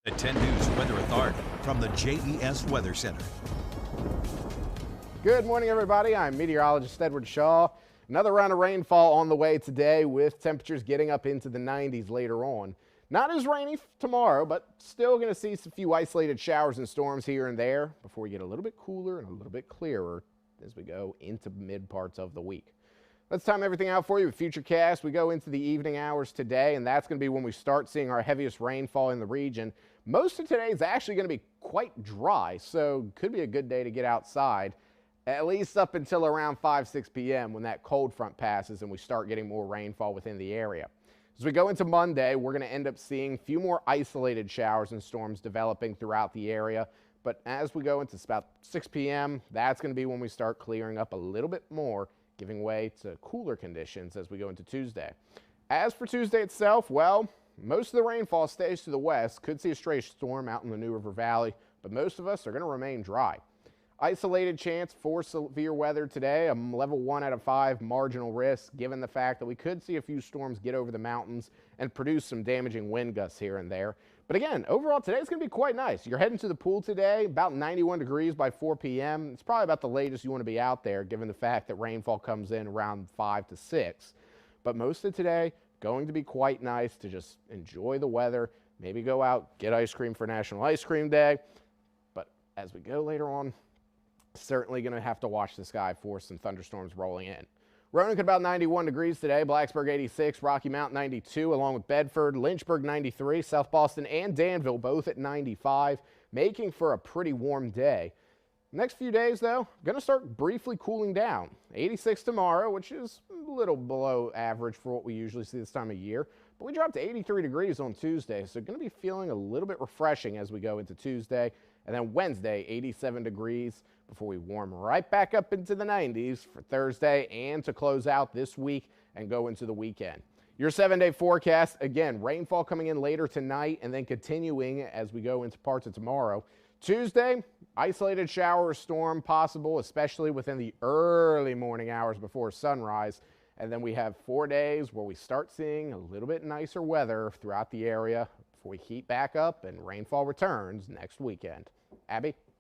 At 10 News Weather Authority from the JES Weather Center. Good morning, everybody. I'm meteorologist Edward Shaw. Another round of rainfall on the way today, with temperatures getting up into the 90s later on. Not as rainy tomorrow, but still going to see a few isolated showers and storms here and there before we get a little bit cooler and a little bit clearer as we go into mid parts of the week. Let's time everything out for you with Futurecast. We go into the evening hours today, and that's going to be when we start seeing our heaviest rainfall in the region. Most of today is actually going to be quite dry, so could be a good day to get outside, at least up until around 5-6 p.m. when that cold front passes and we start getting more rainfall within the area. As we go into Monday, we're going to end up seeing a few more isolated showers and storms developing throughout the area. But as we go into about 6 p.m., that's going to be when we start clearing up a little bit more, giving way to cooler conditions as we go into Tuesday. As for Tuesday itself, well, most of the rainfall stays to the west. Could see a stray storm out in the New River Valley, but most of us are going to remain dry. Isolated chance for severe weather today, a level 1 out of 5 marginal risk, given the fact that we could see a few storms get over the mountains and produce some damaging wind gusts here and there. But again, overall today is going to be quite nice. You're heading to the pool today, about 91 degrees by 4 p.m. It's probably about the latest you want to be out there, given the fact that rainfall comes in around 5 to 6. But most of today going to be quite nice to just enjoy the weather, maybe go out, get ice cream for National Ice Cream Day. But as we go later on, certainly going to have to watch the sky for some thunderstorms rolling in. Roanoke at about 91 degrees today, Blacksburg 86, Rocky Mount 92, along with Bedford, Lynchburg 93, South Boston and Danville both at 95, making for a pretty warm day. Next few days, though, going to start briefly cooling down. 86 tomorrow, which is a little below average for what we usually see this time of year. But we dropped to 83 degrees on Tuesday, so going to be feeling a little bit refreshing as we go into Tuesday. And then Wednesday, 87 degrees before we warm right back up into the 90s for Thursday and to close out this week and go into the weekend. Your 7-day forecast, again, rainfall coming in later tonight and then continuing as we go into parts of tomorrow. Tuesday, isolated shower or storm possible, especially within the early morning hours before sunrise. And then we have 4 days where we start seeing a little bit nicer weather throughout the area before we heat back up and rainfall returns next weekend. Abby?